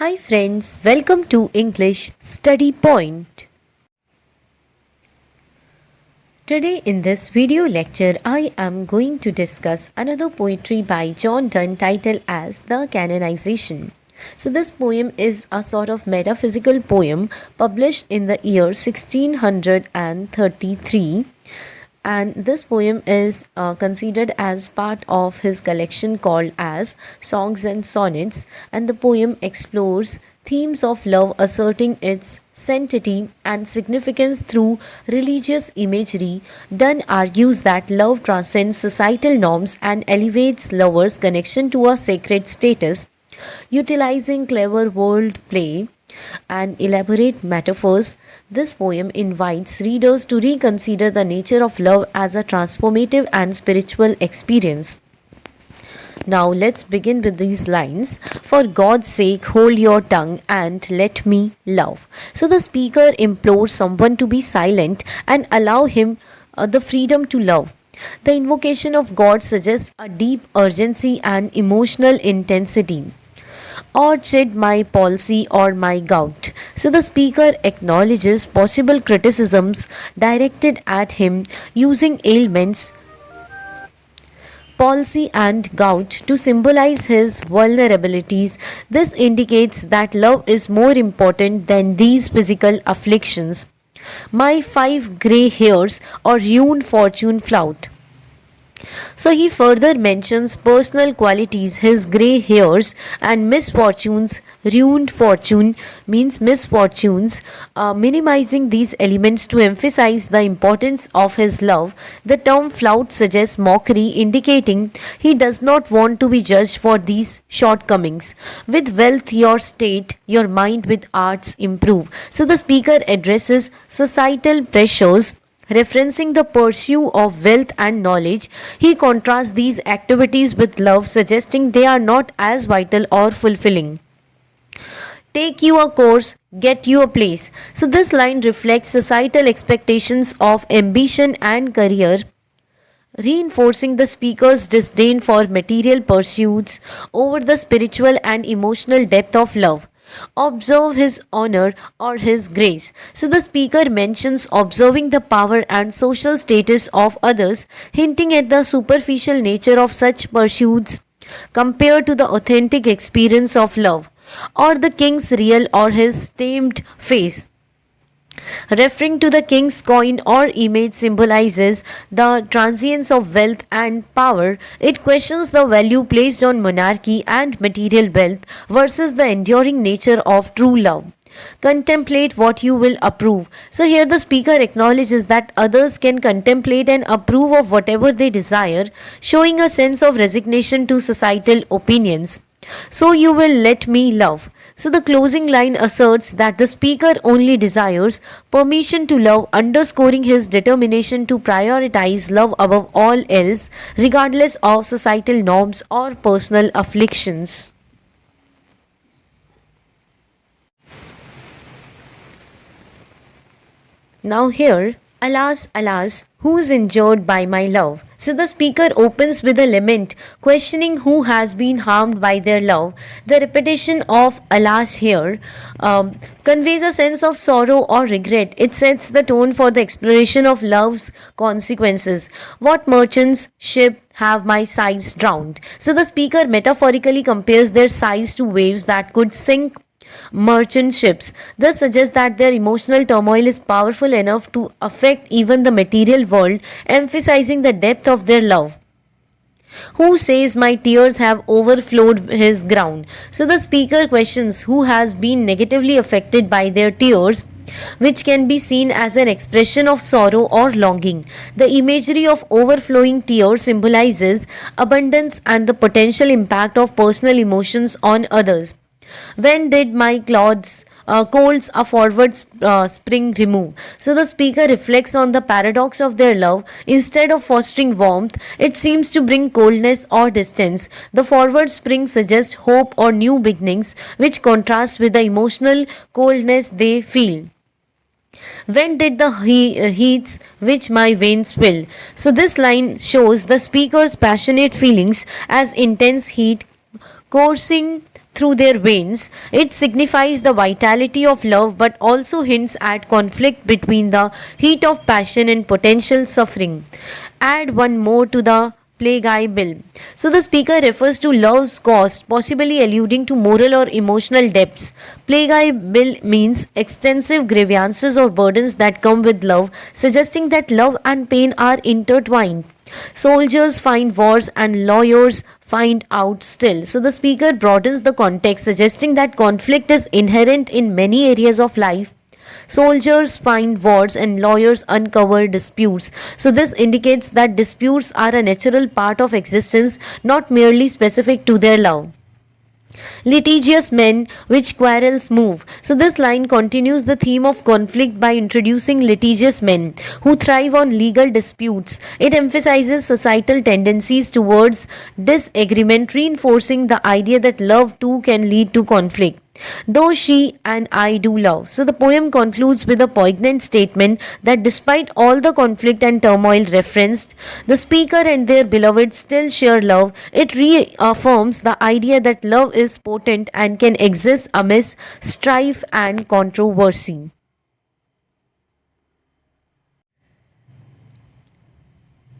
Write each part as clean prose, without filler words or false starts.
Hi friends, welcome to English Study Point. Today in this video lecture I am going to discuss another poetry by John Donne titled as The Canonization. So this poem is a sort of metaphysical poem published in the year 1633, and this poem is considered as part of his collection called as Songs and Sonnets, and the poem explores themes of love, asserting its sanctity and significance through religious imagery. Donne argues that love transcends societal norms and elevates lovers' connection to a sacred status. Utilizing clever word play and elaborate metaphors, this poem invites readers to reconsider the nature of love as a transformative and spiritual experience. Now let's begin with these lines. For God's sake, hold your tongue and let me love. So the speaker implores someone to be silent and allow him the freedom to love. The invocation of God suggests a deep urgency and emotional intensity. Or chid my palsy or my gout. So the speaker acknowledges possible criticisms directed at him using ailments, palsy and gout to symbolize his vulnerabilities. This indicates that love is more important than these physical afflictions. My 5 grey hairs or ruined fortune flout. So he further mentions personal qualities, his grey hairs and misfortunes. Ruined fortune means misfortunes, minimizing these elements to emphasize the importance of his love. The term flout suggests mockery, indicating he does not want to be judged for these shortcomings. With wealth, your state, your mind with arts improve. So the speaker addresses societal pressures. Referencing the pursuit of wealth and knowledge, he contrasts these activities with love, suggesting they are not as vital or fulfilling. Take you a course, get you a place. So, this line reflects societal expectations of ambition and career, reinforcing the speaker's disdain for material pursuits over the spiritual and emotional depth of love. Observe his honor or his grace. So the speaker mentions observing the power and social status of others, hinting at the superficial nature of such pursuits compared to the authentic experience of love, or the king's real or his tamed face. Referring to the king's coin or image symbolizes the transience of wealth and power. It questions the value placed on monarchy and material wealth versus the enduring nature of true love. Contemplate what you will approve. So, here the speaker acknowledges that others can contemplate and approve of whatever they desire, showing a sense of resignation to societal opinions. So, you will let me love. So, the closing line asserts that the speaker only desires permission to love, underscoring his determination to prioritize love above all else, regardless of societal norms or personal afflictions. Now, here, alas, alas, who is injured by my love? So the speaker opens with a lament, questioning who has been harmed by their love. The repetition of alas here conveys a sense of sorrow or regret. It sets the tone for the exploration of love's consequences. What merchant's ship have my sighs drowned? So the speaker metaphorically compares their sighs to waves that could sink merchant ships. This suggests that their emotional turmoil is powerful enough to affect even the material world, emphasizing the depth of their love. Who says my tears have overflowed his ground? So the speaker questions who has been negatively affected by their tears, which can be seen as an expression of sorrow or longing. The imagery of overflowing tears symbolizes abundance and the potential impact of personal emotions on others. When did my clothes colds a forward spring remove? So the speaker reflects on the paradox of their love. Instead of fostering warmth, it seems to bring coldness or distance. The forward spring suggests hope or new beginnings, which contrasts with the emotional coldness they feel. When did the heats which my veins fill? So this line shows the speaker's passionate feelings as intense heat coursing through their veins. It signifies the vitality of love but also hints at conflict between the heat of passion and potential suffering. Add one more to the plague eye bill. So the speaker refers to love's cost, possibly alluding to moral or emotional debts. Plague eye bill means extensive grievances or burdens that come with love, suggesting that love and pain are intertwined. Soldiers find wars and lawyers find out still. So the speaker broadens the context, suggesting that conflict is inherent in many areas of life. Soldiers find wars and lawyers uncover disputes. So this indicates that disputes are a natural part of existence, not merely specific to their love. Litigious men, which quarrels move. So this line continues the theme of conflict by introducing litigious men who thrive on legal disputes. It emphasizes societal tendencies towards disagreement, reinforcing the idea that love too can lead to conflict. Though she and I do love. So the poem concludes with a poignant statement that despite all the conflict and turmoil referenced, the speaker and their beloved still share love. It reaffirms the idea that love is potent and can exist amidst strife and controversy.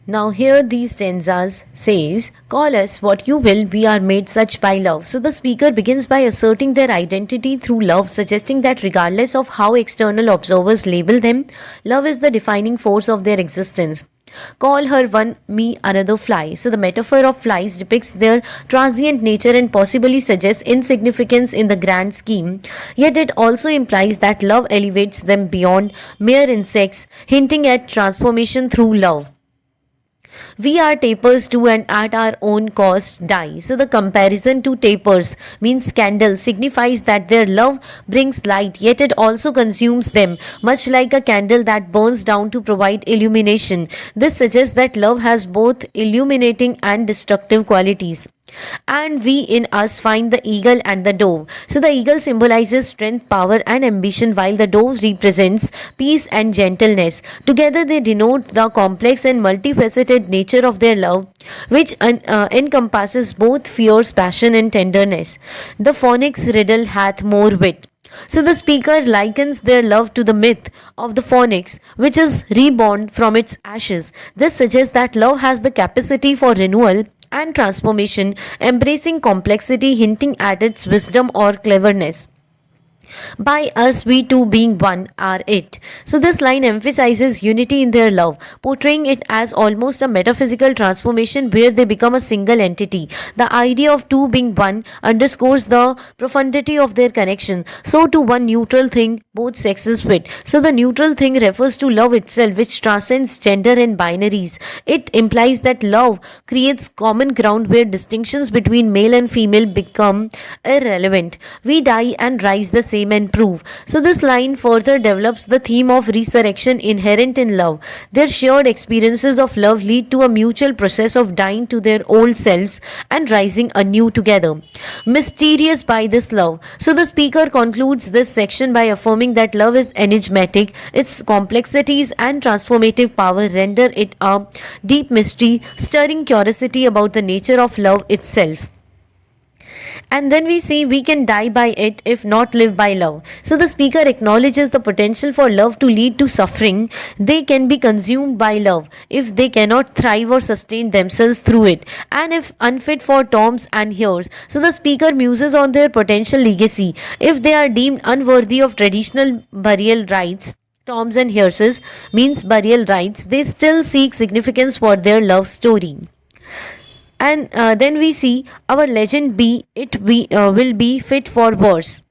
Now here these stanzas says, call us what you will, we are made such by love. So the speaker begins by asserting their identity through love, suggesting that regardless of how external observers label them, love is the defining force of their existence. Call her one, me another fly. So the metaphor of flies depicts their transient nature and possibly suggests insignificance in the grand scheme. Yet it also implies that love elevates them beyond mere insects, hinting at transformation through love. We are tapers too and at our own cost die. So the comparison to tapers means candle signifies that their love brings light, yet it also consumes them, much like a candle that burns down to provide illumination. This suggests that love has both illuminating and destructive qualities. And we in us find the eagle and the dove. So the eagle symbolizes strength, power and ambition, while the dove represents peace and gentleness. Together they denote the complex and multifaceted nature of their love, which encompasses both fierce passion and tenderness. The phoenix riddle hath more wit. So the speaker likens their love to the myth of the phoenix, which is reborn from its ashes. This suggests that love has the capacity for renewal and transformation, embracing complexity, hinting at its wisdom or cleverness. By us, we two being one are it. So this line emphasizes unity in their love, portraying it as almost a metaphysical transformation where they become a single entity. The idea of two being one underscores the profundity of their connection. So to one neutral thing, both sexes fit. So the neutral thing refers to love itself, which transcends gender and binaries. It implies that love creates common ground where distinctions between male and female become irrelevant. We die and rise the same and prove. So this line further develops the theme of resurrection inherent in love. Their shared experiences of love lead to a mutual process of dying to their old selves and rising anew together. Mysterious by this love. So the speaker concludes this section by affirming that love is enigmatic. Its complexities and transformative power render it a deep mystery, stirring curiosity about the nature of love itself. And then we see we can die by it if not live by love. So the speaker acknowledges the potential for love to lead to suffering. They can be consumed by love if they cannot thrive or sustain themselves through it, and if unfit for tombs and heirs. So the speaker muses on their potential legacy. If they are deemed unworthy of traditional burial rites, tombs and hearses means burial rites, they still seek significance for their love story. And then we see our legend be it will be fit for wars.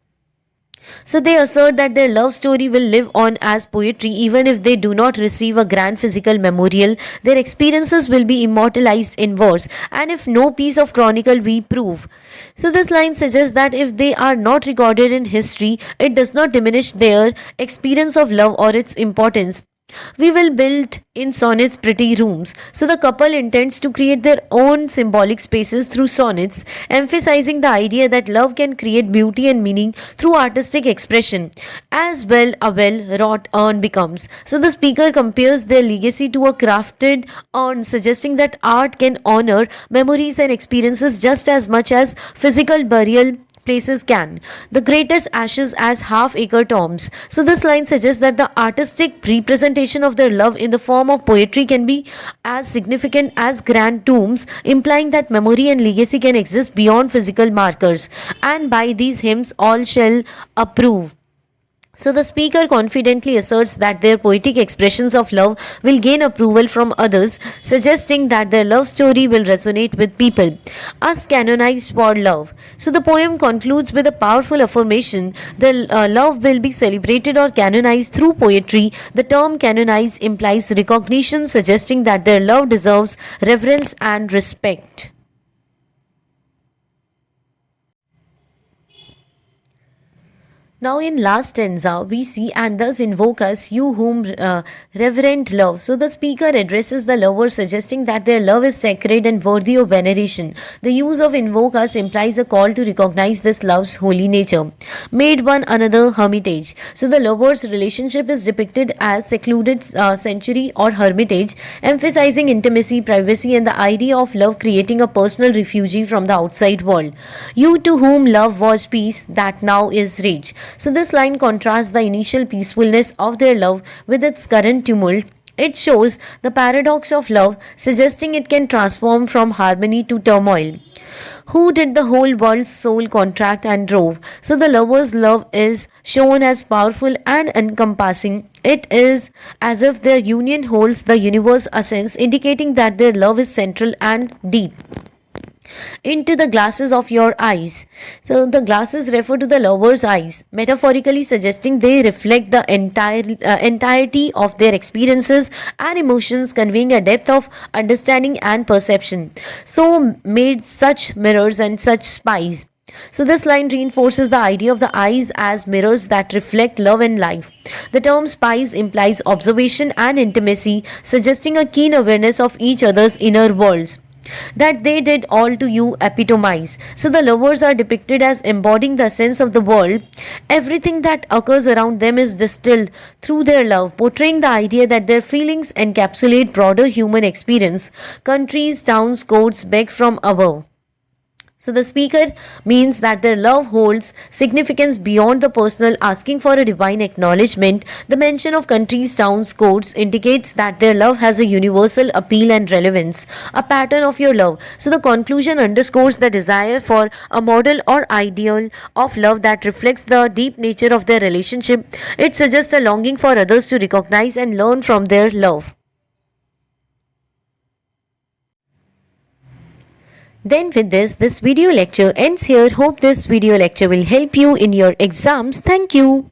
So they assert that their love story will live on as poetry even if they do not receive a grand physical memorial. Their experiences will be immortalized in verse, and if no piece of chronicle we prove. So this line suggests that if they are not recorded in history, it does not diminish their experience of love or its importance. We will build in sonnets pretty rooms. So the couple intends to create their own symbolic spaces through sonnets, emphasizing the idea that love can create beauty and meaning through artistic expression. As well a well-wrought urn becomes. So the speaker compares their legacy to a crafted urn, suggesting that art can honor memories and experiences just as much as physical burial places can. The greatest ashes as half-acre tombs. So this line suggests that the artistic representation of their love in the form of poetry can be as significant as grand tombs, implying that memory and legacy can exist beyond physical markers. And by these hymns all shall approve. So the speaker confidently asserts that their poetic expressions of love will gain approval from others, suggesting that their love story will resonate with people. Us canonized for love. So the poem concludes with a powerful affirmation that love will be celebrated or canonized through poetry. The term canonized implies recognition, suggesting that their love deserves reverence and respect. Now in last stanza, we see, and thus invoke us, you whom reverent love. So the speaker addresses the lovers, suggesting that their love is sacred and worthy of veneration. The use of invoke us implies a call to recognize this love's holy nature. Made one another hermitage. So the lovers' relationship is depicted as secluded sanctuary or hermitage, emphasizing intimacy, privacy, and the idea of love creating a personal refuge from the outside world. You to whom love was peace, that now is rage. So this line contrasts the initial peacefulness of their love with its current tumult. It shows the paradox of love, suggesting it can transform from harmony to turmoil. Who did the whole world's soul contract and drove? So the lover's love is shown as powerful and encompassing. It is as if their union holds the universe essence, indicating that their love is central and deep. Into the glasses of your eyes. So the glasses refer to the lover's eyes, metaphorically suggesting they reflect the entirety of their experiences and emotions, conveying a depth of understanding and perception. So made such mirrors and such spies. So this line reinforces the idea of the eyes as mirrors that reflect love and life. The term spies implies observation and intimacy, suggesting a keen awareness of each other's inner worlds that they did all to you epitomize. So the lovers are depicted as embodying the essence of the world. Everything that occurs around them is distilled through their love, portraying the idea that their feelings encapsulate broader human experience. Countries, towns, courts beg from above. So the speaker means that their love holds significance beyond the personal, asking for a divine acknowledgement. The mention of countries, towns, courts indicates that their love has a universal appeal and relevance, a pattern of your love. So the conclusion underscores the desire for a model or ideal of love that reflects the deep nature of their relationship. It suggests a longing for others to recognize and learn from their love. Then with this video lecture ends here. Hope this video lecture will help you in your exams. Thank you.